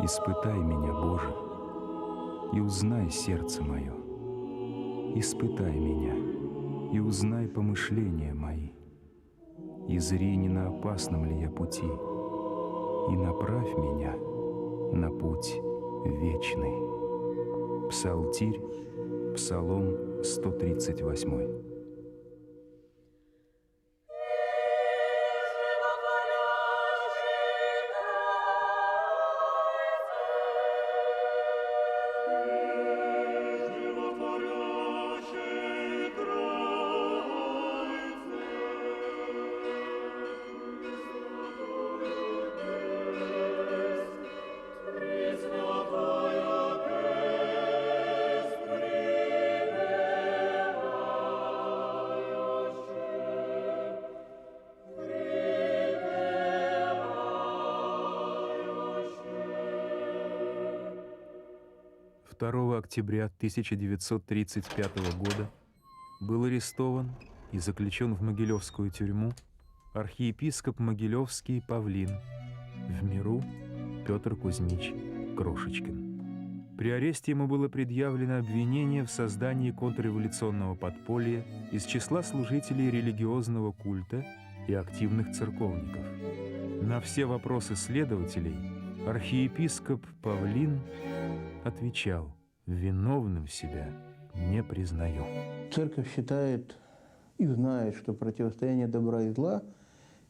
Испытай меня, Боже, и узнай сердце мое. Испытай меня и узнай помышления мои. И зри, не на опасном ли я пути, и направь меня на путь вечный. Псалтирь, Псалом 138. Октября 1935 года был арестован и заключен в Могилевскую тюрьму архиепископ Могилевский Павлин, в миру Петр Кузьмич Крошечкин. При аресте ему было предъявлено обвинение в создании контрреволюционного подполья из числа служителей религиозного культа и активных церковников. На все вопросы следователей архиепископ Павлин отвечал: «Виновным себя не признаю». Церковь считает и знает, что противостояние добра и зла,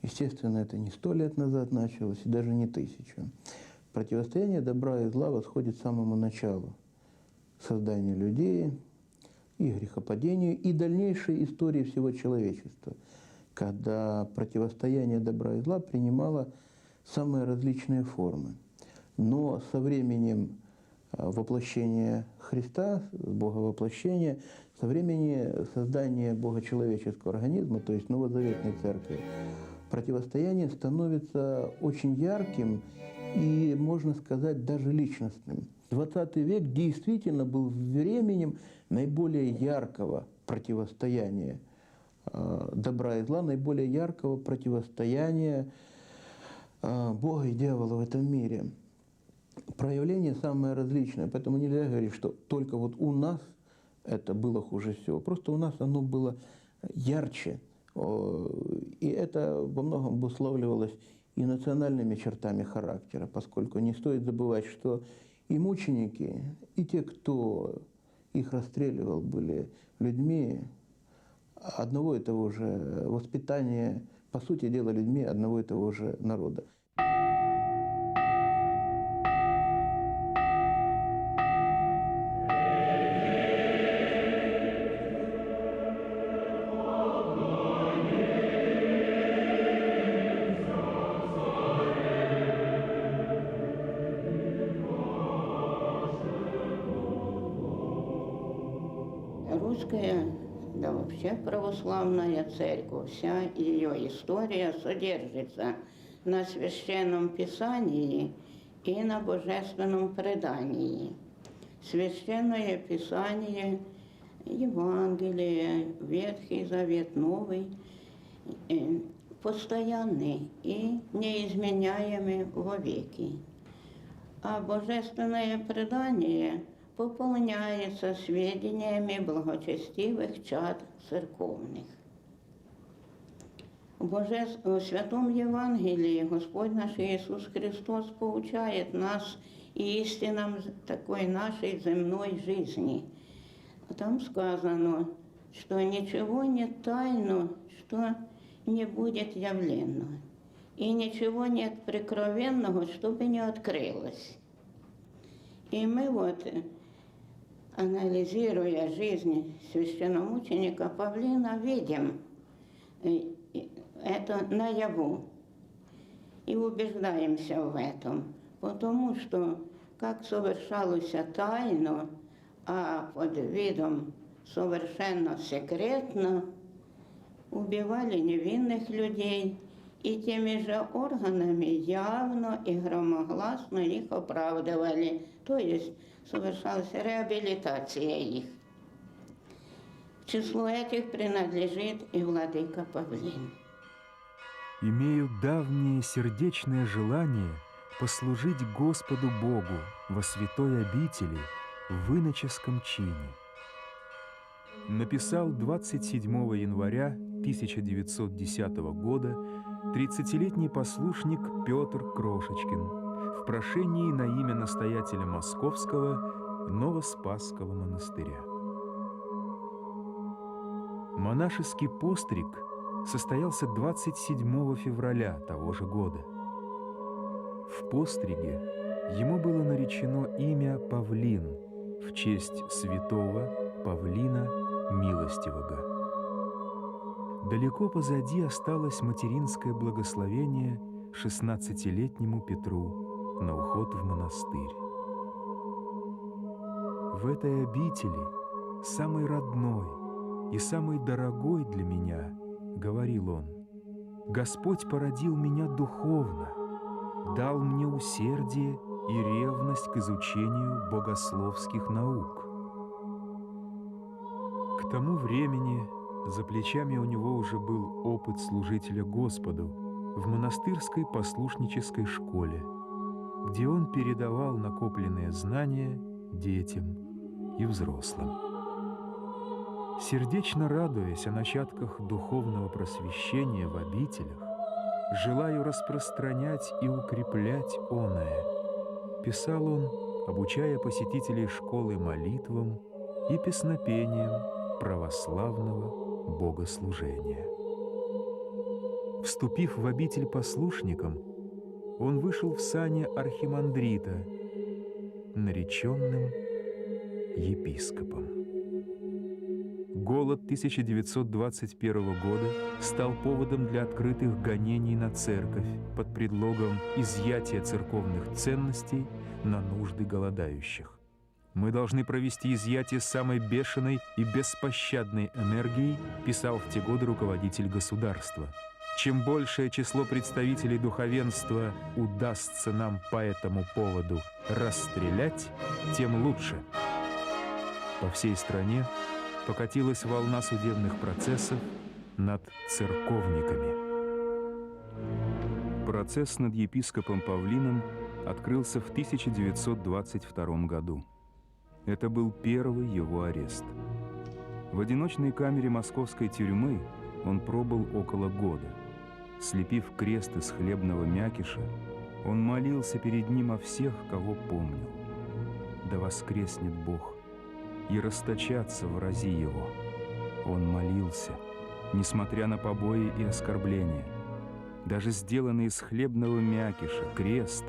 естественно, это не 100 лет назад началось, и даже не 1000. Противостояние добра и зла восходит к самому началу создания людей, и грехопадению, и дальнейшей истории всего человечества, когда противостояние добра и зла принимало самые различные формы. Но со временем воплощения Христа, Боговоплощения, со времени создания богочеловеческого организма, то есть новозаветной церкви, противостояние становится очень ярким и, можно сказать, даже личностным. 20 век действительно был временем наиболее яркого противостояния добра и зла, наиболее яркого противостояния Бога и дьявола в этом мире. Проявление самое различное, поэтому нельзя говорить, что только вот у нас это было хуже всего. Просто у нас оно было ярче, и это во многом обусловливалось и национальными чертами характера, поскольку не стоит забывать, что и мученики, и те, кто их расстреливал, были людьми одного и того же воспитания, по сути дела, людьми одного и того же народа. Русская, да вообще православная церковь, вся ее история содержится на Священном Писании и на Божественном предании. Священное Писание, Евангелие, Ветхий Завет, Новый, постоянный и неизменяемый вовеки. А Божественное предание пополняется сведениями благочестивых чад церковных. В Святом Евангелии Господь наш Иисус Христос поучает нас истинам такой нашей земной жизни. Там сказано, что ничего не тайно, что не будет явлено, и ничего нет прикровенного, чтобы не открылось. И мы анализируя жизнь священномученика Павлина, видим это наяву и убеждаемся в этом, потому что как совершалось тайно, а под видом совершенно секретно, убивали невинных людей и теми же органами явно и громогласно их оправдывали, то есть совершалась реабилитация их. К числу этих принадлежит и владыка Павлин. Имею давнее сердечное желание послужить Господу Богу во святой обители в иноческом чине. Написал 27 января 1910 года 30-летний послушник Петр Крошечкин в прошении на имя настоятеля Московского Новоспасского монастыря. Монашеский постриг состоялся 27 февраля того же года. В постриге ему было наречено имя Павлин в честь святого Павлина Милостивого. Далеко позади осталось материнское благословение 16-летнему Петру на уход в монастырь. В этой обители, самой родной и самой дорогой для меня, говорил он, Господь породил меня духовно, дал мне усердие и ревность к изучению богословских наук. К тому времени за плечами у него уже был опыт служителя Господу в монастырской послушнической школе, где он передавал накопленные знания детям и взрослым. Сердечно радуясь о начатках духовного просвещения в обителях, желаю распространять и укреплять оное, писал он, обучая посетителей школы молитвам и песнопениям православного богослужения. Вступив в обитель послушником, он вышел в сани архимандрита, нареченным епископом. Голод 1921 года стал поводом для открытых гонений на церковь под предлогом изъятия церковных ценностей на нужды голодающих. «Мы должны провести изъятие самой бешеной и беспощадной энергией», писал в те годы руководитель государства. «Чем большее число представителей духовенства удастся нам по этому поводу расстрелять, тем лучше». По всей стране покатилась волна судебных процессов над церковниками. Процесс над епископом Павлином открылся в 1922 году. Это был первый его арест. В одиночной камере московской тюрьмы он пробыл около года. Слепив крест из хлебного мякиша, он молился перед ним о всех, кого помнил. Да воскреснет Бог, и расточатся врази его. Он молился, несмотря на побои и оскорбления. Даже сделанный из хлебного мякиша крест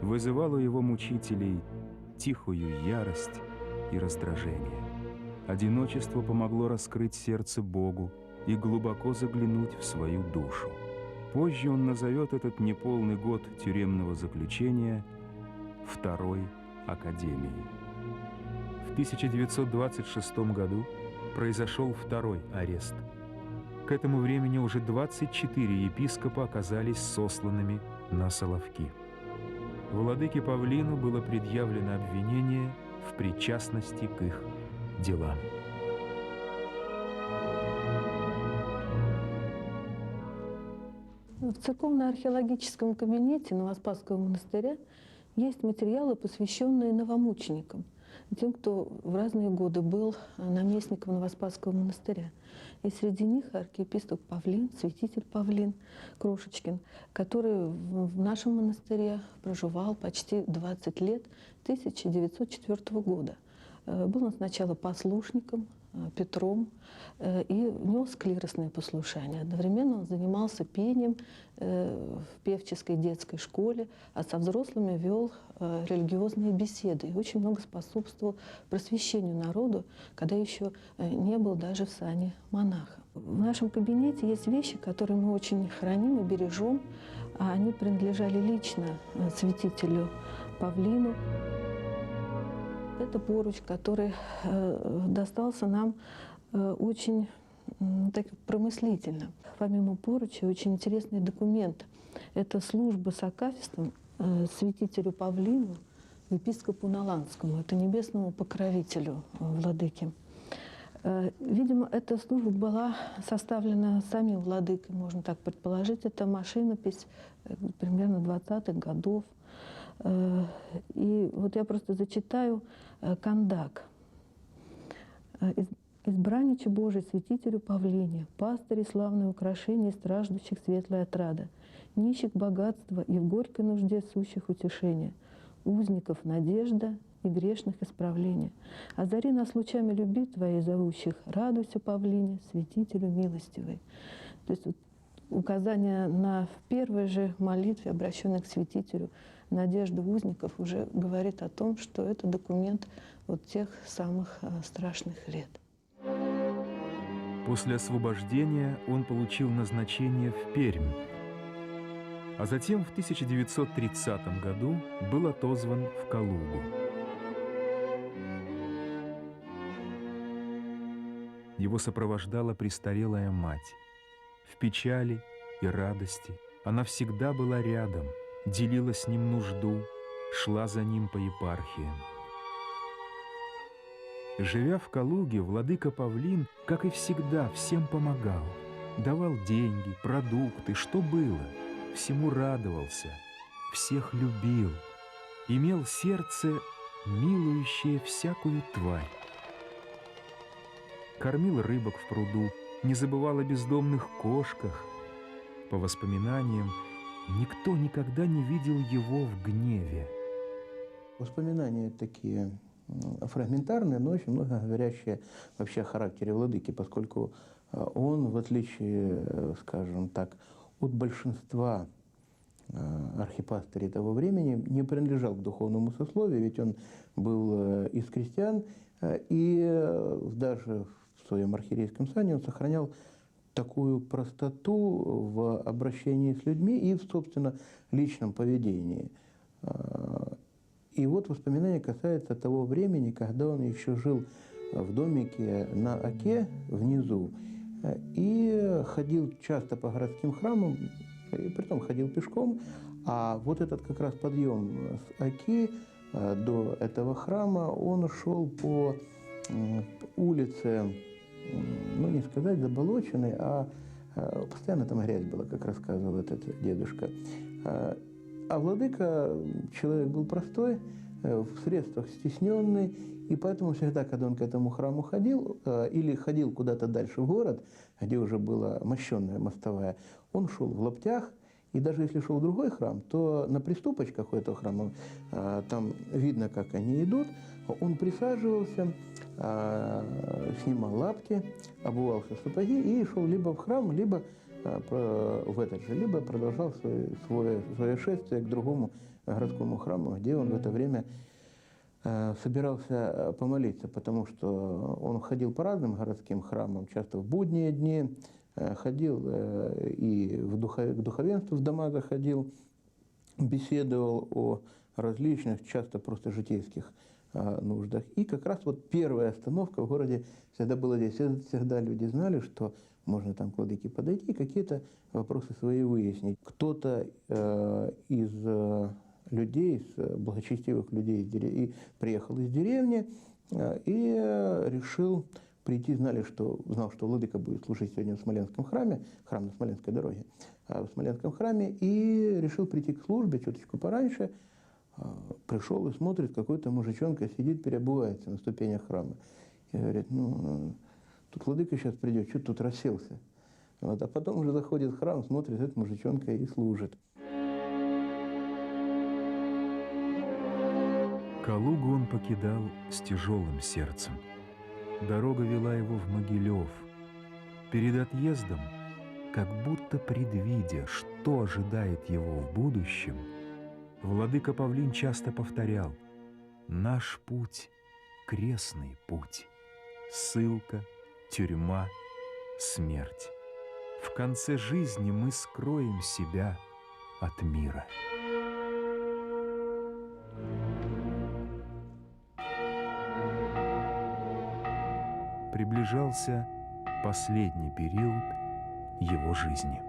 вызывал у его мучителей тихую ярость и раздражение. Одиночество помогло раскрыть сердце Богу и глубоко заглянуть в свою душу. Позже он назовет этот неполный год тюремного заключения Второй академией. В 1926 году произошел второй арест. К этому времени уже 24 епископа оказались сосланными на Соловки. Владыке Павлину было предъявлено обвинение в причастности к их делам. В церковно-археологическом кабинете Новоспасского монастыря есть материалы, посвященные новомученикам, тем, кто в разные годы был наместником Новоспасского монастыря. И среди них архиепископ Павлин, святитель Павлин Крошечкин, который в нашем монастыре проживал почти 20 лет, 1904 года. Был он сначала послушником, Петром, и нес клиросное послушание. Одновременно он занимался пением в певческой детской школе, а со взрослыми вел религиозные беседы и очень много способствовал просвещению народу, когда еще не был даже в сане монаха. В нашем кабинете есть вещи, которые мы очень храним и бережем, а они принадлежали лично святителю Павлину. Это поруч, который достался нам очень так промыслительно. Помимо поруча, очень интересный документ. Это служба с акафистом святителю Павлину, епископу Наланскому, это небесному покровителю владыки. Видимо, эта служба была составлена самим владыкой, можно так предположить. Это машинопись примерно 20-х годов. И вот я просто зачитаю кандак. «Избранниче Божий, святителю Павлине, пастыри славное украшение страждущих светлая отрада, нищих богатства и в горькой нужде сущих утешения, узников надежда и грешных исправления. Озари нас лучами любви Твоей зовущих, радуйся, Павлине, святителю милостивый». То есть вот указание в первой же молитве, обращенной к святителю, надежда узников, уже говорит о том, что это документ вот тех самых страшных лет. После освобождения он получил назначение в Пермь, а затем в 1930 году был отозван в Калугу. Его сопровождала престарелая мать. В печали и радости она всегда была рядом, делила с ним нужду, шла за ним по епархиям. Живя в Калуге, владыка Павлин, как и всегда, всем помогал. Давал деньги, продукты, что было. Всему радовался, всех любил. Имел сердце, милующее всякую тварь. Кормил рыбок в пруду, не забывал о бездомных кошках. По воспоминаниям, никто никогда не видел его в гневе. Воспоминания такие фрагментарные, но очень много говорящие вообще о характере владыки, поскольку он, в отличие, скажем так, от большинства архипастырей того времени, не принадлежал к духовному сословию, ведь он был из крестьян, и даже в своем архиерейском сане он сохранял такую простоту в обращении с людьми и в, собственно, личном поведении. И вот воспоминания касаются того времени, когда он еще жил в домике на Оке внизу и ходил часто по городским храмам, и притом ходил пешком, а вот этот как раз подъем с Оки до этого храма, он шел по улице, ну не сказать заболоченной, а постоянно там грязь была, как рассказывал этот дедушка. А владыка, человек был простой, в средствах стесненный, и поэтому всегда, когда он к этому храму ходил, или ходил куда-то дальше в город, где уже была мощенная мостовая, он шел в лаптях, и даже если шел в другой храм, то на приступочках у этого храма, там видно, как они идут, он присаживался, снимал лапти, обувался в сапоги и шел либо в храм, либо в этот же, либо продолжал свое шествие к другому городскому храму, где он в это время собирался помолиться, потому что он ходил по разным городским храмам, часто в будние дни, ходил и к духовенству в дома заходил, беседовал о различных, часто просто житейских нуждах. И как раз вот первая остановка в городе всегда была здесь. Всегда люди знали, что можно там к владыке подойти и какие-то вопросы свои выяснить. Кто-то из людей, из благочестивых людей и приехал из деревни и решил прийти, знал, что владыка будет служить сегодня в Смоленском храме, храм на Смоленской дороге, в Смоленском храме, и решил прийти к службе чуточку пораньше. Пришел и смотрит, какой-то мужичонка сидит, переобувается на ступенях храма. И говорит, тут владыка сейчас придет, что тут расселся. Вот, а потом уже заходит в храм, смотрит, этот мужичонка и служит. Калугу он покидал с тяжелым сердцем. Дорога вела его в Могилев. Перед отъездом, как будто предвидя, что ожидает его в будущем, владыка Павлин часто повторял: «Наш путь — крестный путь, ссылка, тюрьма, смерть. В конце жизни мы скроем себя от мира». Приближался последний период его жизни.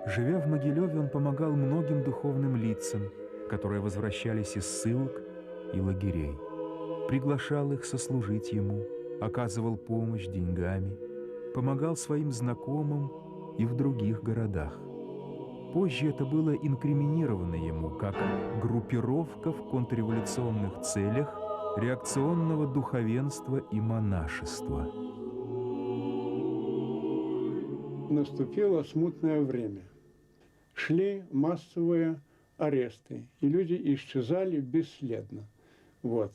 Живя в Могилеве, он помогал многим духовным лицам, которые возвращались из ссылок и лагерей. Приглашал их сослужить ему, оказывал помощь деньгами, помогал своим знакомым и в других городах. Позже это было инкриминировано ему как группировка в контрреволюционных целях реакционного духовенства и монашества. Наступило смутное время. Шли массовые аресты, и люди исчезали бесследно. Вот.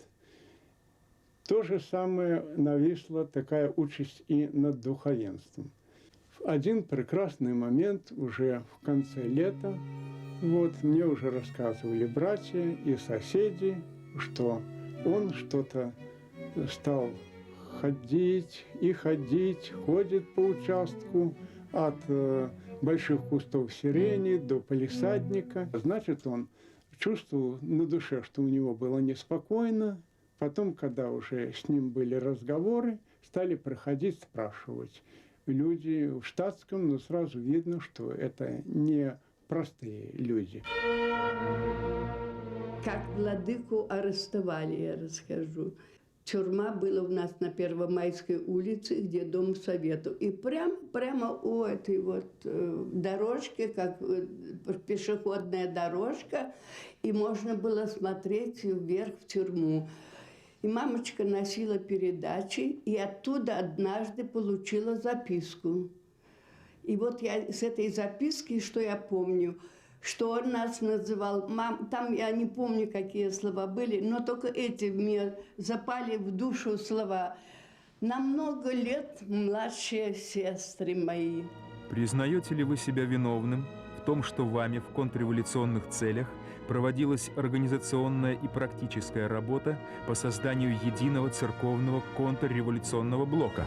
То же самое нависла такая участь и над духовенством. В один прекрасный момент, уже в конце лета, вот, мне уже рассказывали братья и соседи, что он что-то стал ходить и ходить, ходит по участку от больших кустов сирени до палисадника. Значит, он чувствовал на душе, что у него было неспокойно. Потом, когда уже с ним были разговоры, стали проходить, спрашивать. Люди в штатском, но сразу видно, что это не простые люди. Как владыку арестовали, я расскажу. Тюрьма была у нас на Первомайской улице, где Дом Совета. И прямо у этой вот дорожки, как пешеходная дорожка, и можно было смотреть вверх в тюрьму. И мамочка носила передачи, и оттуда однажды получила записку. И вот я с этой записки, что я помню, что он нас называл, там я не помню, какие слова были, но только эти мне запали в душу слова. На много лет младшие сестры мои. Признаете ли вы себя виновным в том, что вами в контрреволюционных целях проводилась организационная и практическая работа по созданию единого церковного контрреволюционного блока?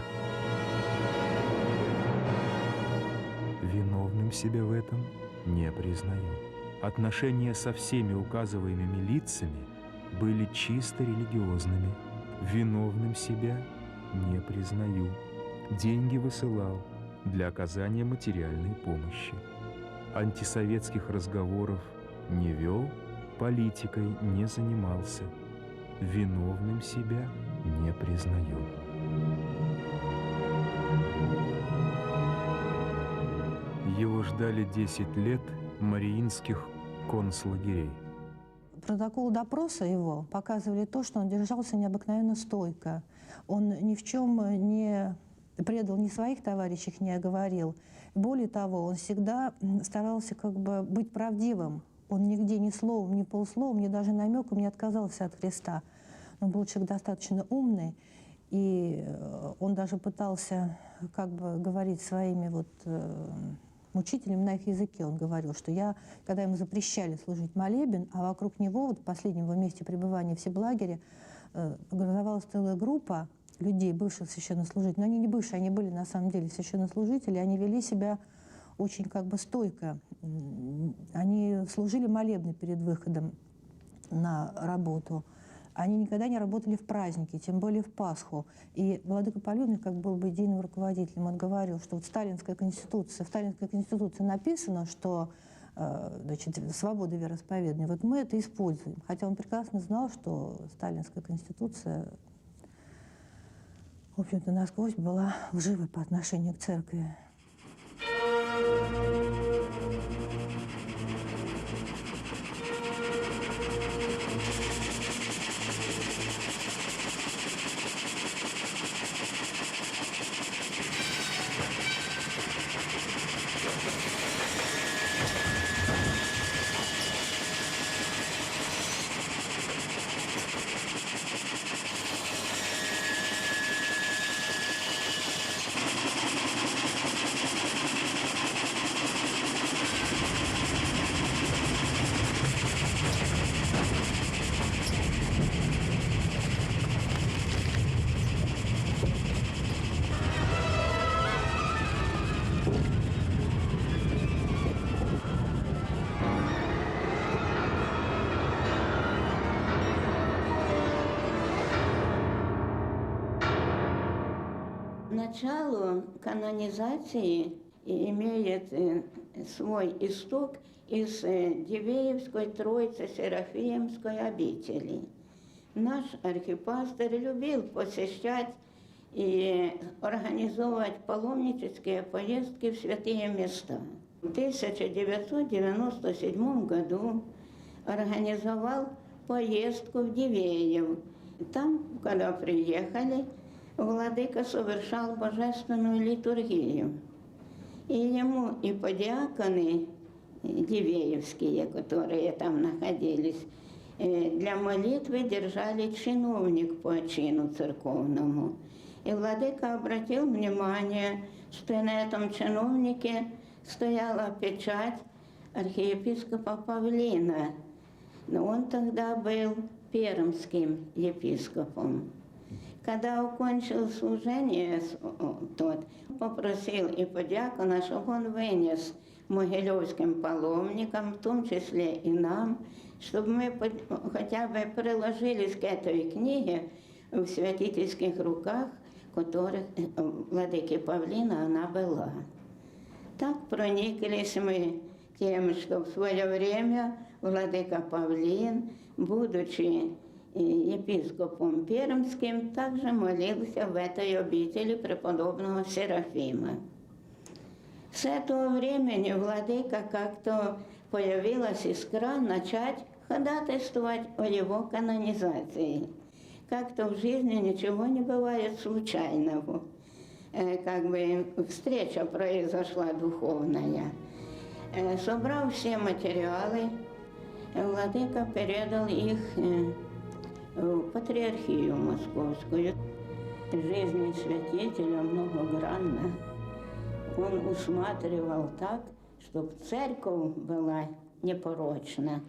Виновным себя в этом не признаю. Отношения со всеми указываемыми лицами были чисто религиозными. Виновным себя не признаю. Деньги высылал для оказания материальной помощи. Антисоветских разговоров не вел, политикой не занимался. Виновным себя не признаю. Его ждали 10 лет мариинских концлагерей. Протокол допроса его показывали то, что он держался необыкновенно стойко. Он ни в чем не предал ни своих товарищей, не оговорил. Более того, он всегда старался как бы быть правдивым. Он нигде ни словом, ни полусловом, ни даже намеком не отказался от Христа. Он был человек достаточно умный, и он даже пытался как бы говорить своими вот учителем на их языке. Он говорил, что когда ему запрещали служить молебен, а вокруг него, вот в последнем его месте пребывания в Сиблагере, образовалась целая группа людей, бывших священнослужителей. Но они не бывшие, они были на самом деле священнослужители, они вели себя очень как бы стойко. Они служили молебны перед выходом на работу. Они никогда не работали в праздники, тем более в Пасху. И владыка Полюбный, как был бы идейным руководителем, он говорил, что вот в Сталинской конституции написано, что значит, свобода вероисповедания. Вот мы это используем. Хотя он прекрасно знал, что Сталинская конституция, в общем-то, насквозь была лживой по отношению к церкви. Начало канонизации имеет свой исток из Дивеевской Троице-Серафимской обители. Наш архипастырь любил посещать и организовывать паломнические поездки в святые места. В 1997 году организовал поездку в Дивеев. Там, когда приехали, владыка совершал божественную литургию. И ему и подиаконы дивеевские, которые там находились, для молитвы держали чиновник по чину церковному. И владыка обратил внимание, что на этом чиновнике стояла печать архиепископа Павлина. Но он тогда был пермским епископом. Когда окончил служение тот, попросил иподиакона, чтобы он вынес могилевским паломникам, в том числе и нам, чтобы мы хотя бы приложились к этой книге в святительских руках, которых владыки Павлина она была. Так прониклись мы тем, что в свое время владыка Павлин, будучи епископом пермским, также молился в этой обители преподобного Серафима. С этого времени владыка как-то появилась искра начать ходатайствовать о его канонизации. Как-то в жизни ничего не бывает случайного. Как бы встреча произошла духовная. Собрав все материалы, владыка передал их в патриархию московскую. Жизнь святителя многогранна. Он усматривал так, чтобы церковь была непорочна,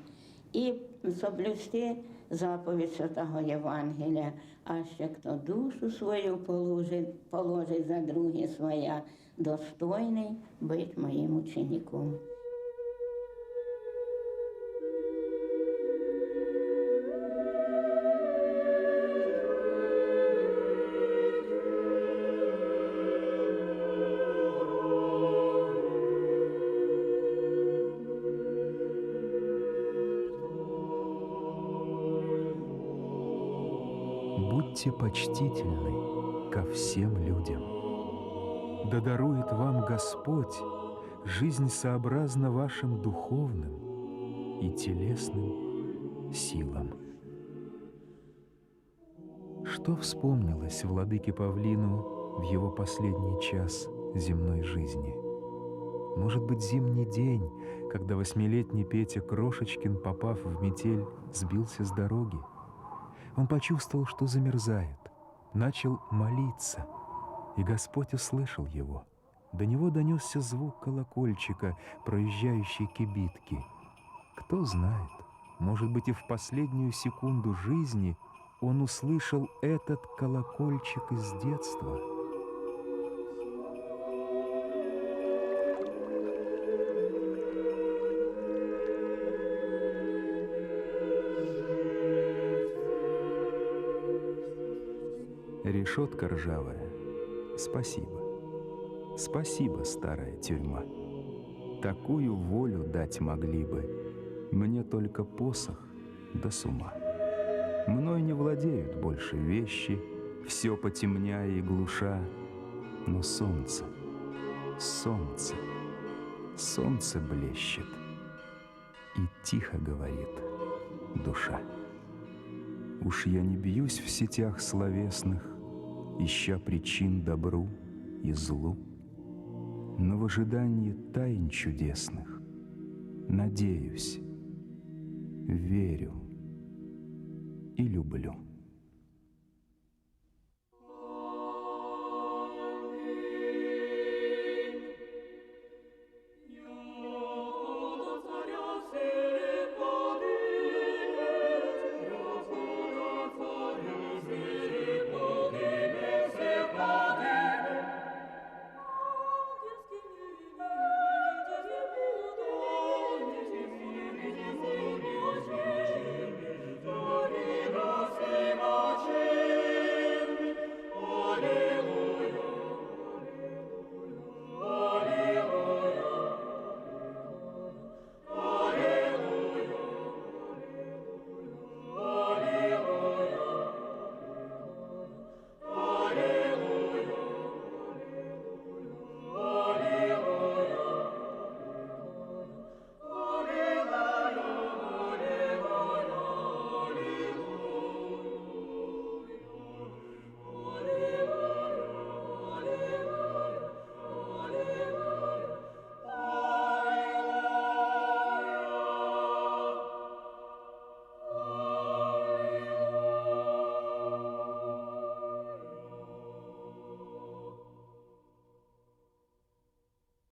и соблюсти заповідь Святого Євангелія, а ще хто душу свою положить за другі своя, достойний бить моїм учеником. Будьте почтительны ко всем людям. Да дарует вам Господь жизнь сообразно вашим духовным и телесным силам. Что вспомнилось владыке Павлину в его последний час земной жизни? Может быть, зимний день, когда 8-летний Петя Крошечкин, попав в метель, сбился с дороги? Он почувствовал, что замерзает, начал молиться, и Господь услышал его. До него донесся звук колокольчика, проезжающей кибитки. Кто знает, может быть, и в последнюю секунду жизни он услышал этот колокольчик из детства. Решетка ржавая. Спасибо. Спасибо, старая тюрьма. Такую волю дать могли бы мне только посох да с ума. Мной не владеют больше вещи, все потемняя и глуша, но солнце, солнце, солнце блещет, и тихо говорит душа. Уж я не бьюсь в сетях словесных, ища причин добру и злу, но в ожидании тайн чудесных надеюсь, верю и люблю.